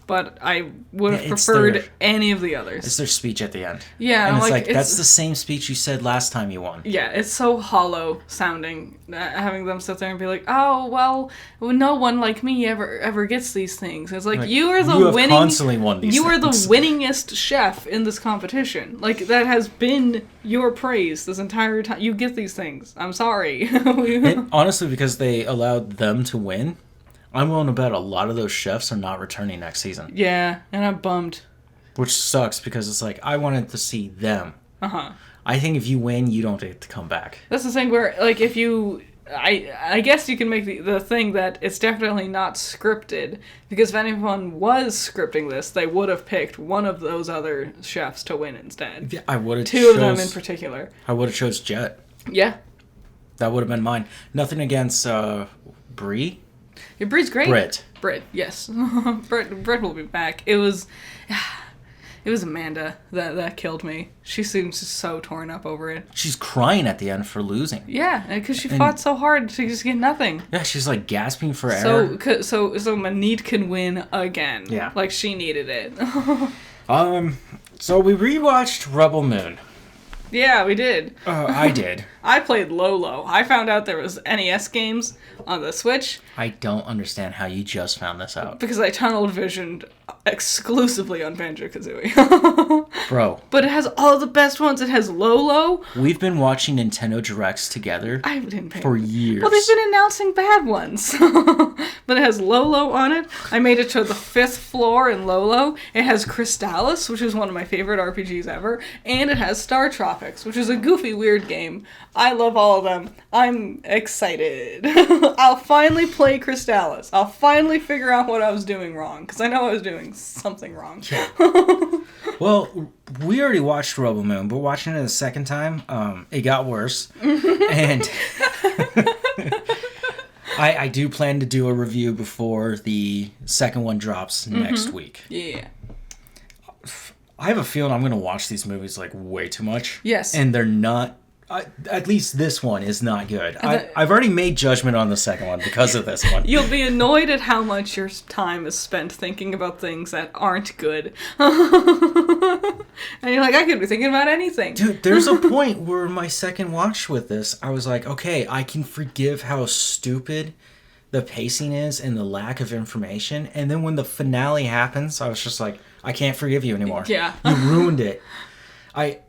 but I would have Yeah, it's preferred their- any of the others. It's their speech at the end. Yeah, And it's like, like, it's- that's the same speech you said last time you won. Yeah, it's so hollow sounding, having them sit there and be like, "Oh well, no one like me ever gets these things." It's like, Like, you are the you have winning. constantly won these You are the things. winningest chef in this competition. Like, that has been your praise this entire time. You get these things. I'm sorry. And honestly, because they allowed them to win, I'm willing to bet a lot of those chefs are not returning next season. Yeah, and I'm bummed. Which sucks because it's like, I wanted to see them. Uh-huh. I think if you win, you don't get to come back. That's the thing where, like, if you... I guess you can make the thing that it's definitely not scripted, because if anyone was scripting this, they would have picked one of those other chefs to win instead. Yeah, I would have Two of them in particular. I would have chose Jet. Yeah. That would have been mine. Nothing against Brie. Yeah, Brie's great. Brit. Yes. Brit will be back. It was Amanda that killed me. She seems so torn up over it. She's crying at the end for losing. Yeah, because she fought so hard to just get nothing. Yeah, she's like gasping for air. So Manit can win again. Yeah. Like, she needed it. So we rewatched Rebel Moon. Yeah, we did. I did. I played Lolo. I found out there was NES games on the Switch I don't understand how you just found this out. because I tunnel visioned exclusively on Banjo-Kazooie. Bro, But it has all the best ones. It has Lolo. we've been watching Nintendo Directs together I didn't pay for years. Well, they've been announcing bad ones. But it has Lolo on it. I made it to the 5th floor in Lolo. It has Crystallis, which is one of my favorite RPGs ever. And it has Star Tropics, which is a goofy, weird game. I love all of them. I'm excited. I'll finally play Crystallis. I'll finally figure out what I was doing wrong, because I know I was doing something wrong. Well, we already watched Rebel Moon, but watching it a second time, it got worse. And I do plan to do a review before the second one drops next week. Yeah. I have a feeling I'm going to watch these movies like way too much. Yes. And they're not... at least this one is not good. I've already made judgment on the second one because of this one. You'll be annoyed at how much your time is spent thinking about things that aren't good. And you're like, I could be thinking about anything. Dude, there's a point where my second watch with this, I was like, okay, I can forgive how stupid the pacing is and the lack of information. And then when the finale happens, I was just like, I can't forgive you anymore. Yeah. You ruined it. I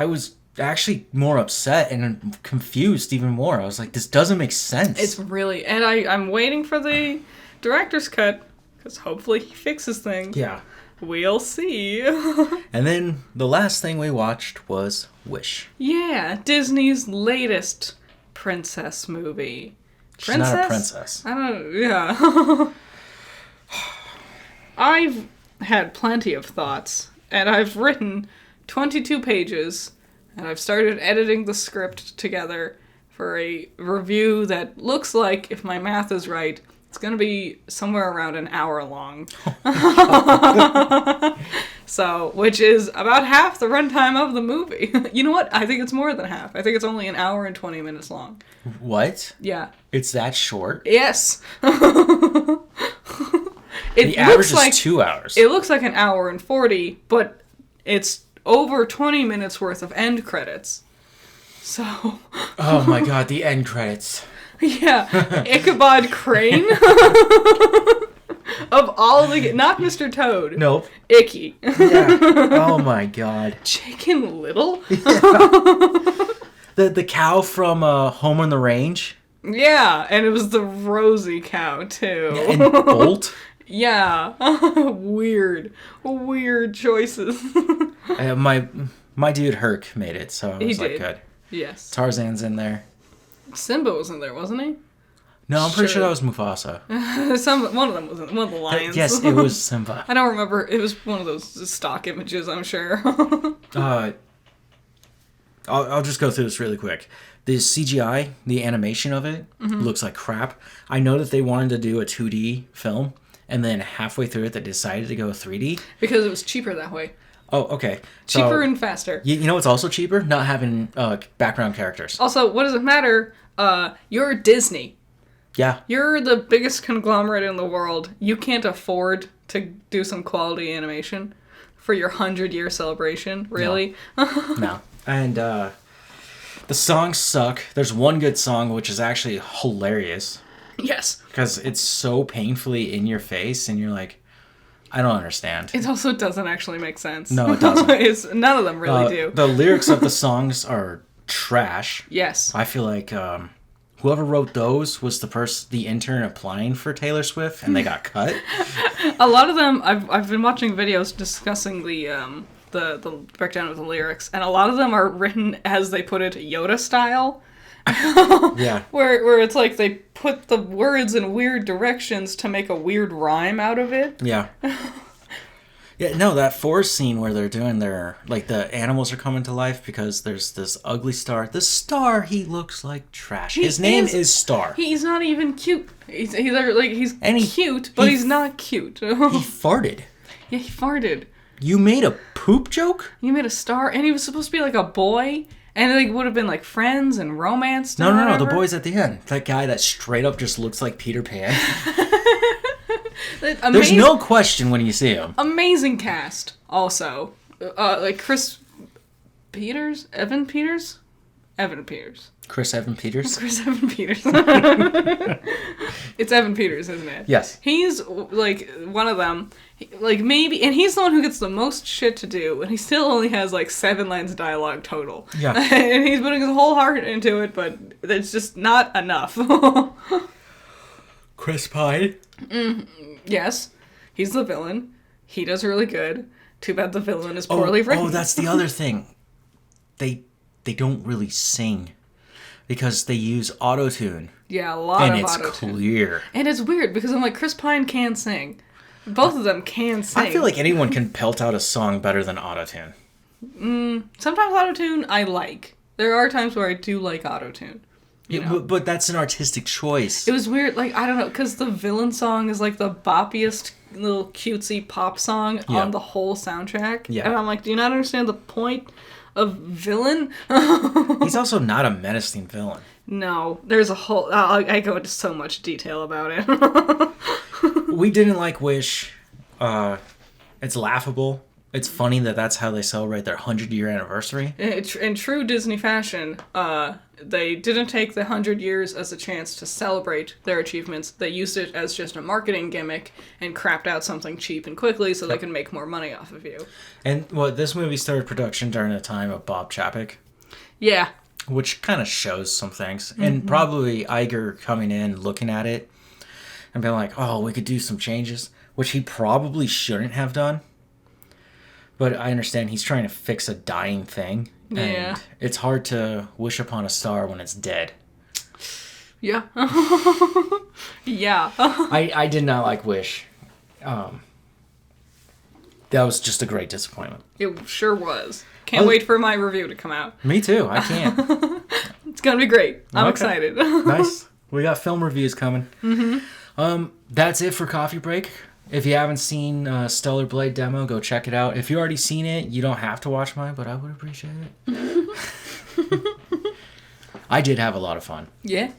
was actually more upset and confused even more. I was like, this doesn't make sense. It's really... And I'm waiting for the director's cut, because hopefully he fixes things. Yeah. We'll see. And then the last thing we watched was Wish. Yeah, Disney's latest princess movie. She's not a princess. I don't... Yeah. I've had plenty of thoughts, and I've written 22 pages, and I've started editing the script together for a review that looks like, if my math is right, it's going to be somewhere around an hour long. So, which is about half the runtime of the movie. You know what? I think it's more than half. I think it's only an hour and 20 minutes long. What? Yeah. It's that short? Yes. The average is 2 hours. It looks like an hour and 40, but it's over 20 minutes worth of end credits. So... Oh my god, the end credits. Yeah. Ichabod Crane. Of all the... Not Mr. Toad. Nope. Icky. Yeah. Oh my god. Chicken Little? The cow from Home on the Range. Yeah, and it was the rosy cow, too. And Bolt. Yeah. Weird choices. My dude Herc made it, so it was He like did. good. Yes. Tarzan's in there. Simba was in there, wasn't he? No, I'm pretty sure Sure. that was Mufasa. One of them was in one of the lions. Yes, it was Simba. I don't remember. It was one of those stock images, I'm sure. I'll just go through this really quick. The CGI, the animation of it, looks like crap. I know that they wanted to do a 2D film, and then halfway through it, they decided to go 3D. Because it was cheaper that way. Oh, okay. Cheaper and faster. You know what's also cheaper? Not having background characters. Also, what does it matter? You're Disney. Yeah. You're the biggest conglomerate in the world. You can't afford to do some quality animation for your 100-year celebration. Really? No. And the songs suck. There's one good song, which is actually hilarious. Yes. Because it's so painfully in your face, and you're like, I don't understand. It also doesn't actually make sense. No, it doesn't. None of them really do. The lyrics of the songs are trash. Yes. I feel like whoever wrote those was the intern applying for Taylor Swift, and they got cut. A lot of them, I've been watching videos discussing the breakdown of the lyrics, and a lot of them are written, as they put it, Yoda style. Yeah. Where it's like they put the words in weird directions to make a weird rhyme out of it. Yeah. Yeah, no, that forest scene where they're doing their, like, the animals are coming to life because there's this ugly star. The star, he looks like trash. His name is Star. He's not even cute. He's cute, but he's not cute. He farted. Yeah, he farted. You made a poop joke? You made a star, and he was supposed to be like a boy, and it would have been like friends and romance. No, the boy's at the end. That guy that straight up just looks like Peter Pan. There's no question when you see him. Amazing cast, also. Like Chris Peters? Evan Peters? Evan Peters. Chris Evan Peters? Chris Evan Peters. It's Evan Peters, isn't it? Yes. He's, like, one of them. Like, maybe... And he's the one who gets the most shit to do, and he still only has, like, 7 lines of dialogue total. Yeah. And he's putting his whole heart into it, but it's just not enough. Chris Pine? Yes. He's the villain. He does really good. Too bad the villain is poorly written. Oh, that's the other thing. They don't really sing because they use autotune. Yeah, a lot of autotune. And it's clear. And it's weird because I'm like, Chris Pine can sing. Both of them can sing. I feel like anyone can pelt out a song better than autotune. Sometimes autotune I like. There are times where I do like autotune. But that's an artistic choice. It was weird, like, I don't know, because the villain song is like the boppiest little cutesy pop song on the whole soundtrack. Yeah. And I'm like, do you not understand the point of villain? He's also not a menacing villain. No, there's a whole... I go into so much detail about it. We didn't like Wish. It's laughable. It's funny that's how they celebrate their 100-year anniversary. In true Disney fashion, they didn't take the 100 years as a chance to celebrate their achievements. They used it as just a marketing gimmick and crapped out something cheap and quickly so they can make more money off of you. And this movie started production during the time of Bob Chapek. Yeah. Which kind of shows some things. Mm-hmm. And probably Iger coming in, looking at it, and being like, oh, we could do some changes, which he probably shouldn't have done. But I understand he's trying to fix a dying thing. Yeah. And it's hard to wish upon a star when it's dead. Yeah. Yeah. I did not like Wish. That was just a great disappointment. It sure was. Can't wait for my review to come out. Me too. I can't. It's going to be great. I'm excited. Nice. We got film reviews coming. Mm-hmm. That's it for Coffee Break. If you haven't seen Stellar Blade demo, go check it out. If you already seen it, you don't have to watch mine, but I would appreciate it. I did have a lot of fun. Yeah?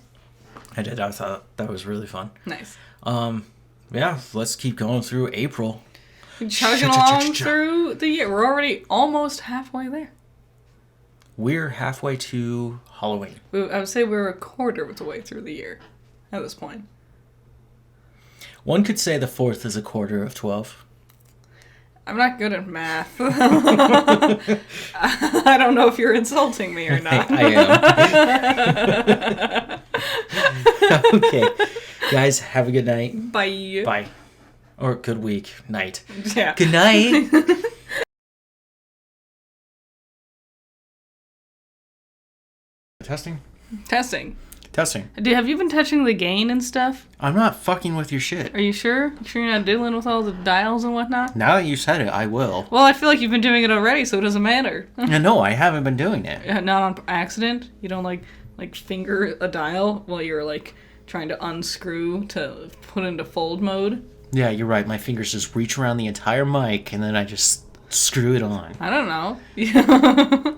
I did. I thought that was really fun. Nice. Yeah, let's keep going through April. Chugging along through the year. We're already almost halfway there. We're halfway to Halloween. I would say we're a quarter of the way through the year at this point. One could say the 4th is a quarter of 12. I'm not good at math. I don't know if you're insulting me or not. I am. Okay. Guys, have a good night. Bye. Bye. Or good week. Night. Yeah. Good night. Testing? Testing. Have you been touching the gain and stuff? I'm not fucking with your shit. Are you sure? You sure you're not dealing with all the dials and whatnot? Now that you said it, I will. Well, I feel like you've been doing it already, so it doesn't matter. No, I haven't been doing it. Not on accident? You don't, like finger a dial while you're, like, trying to unscrew to put into fold mode? Yeah, you're right. My fingers just reach around the entire mic, and then I just screw it on. I don't know. Yeah.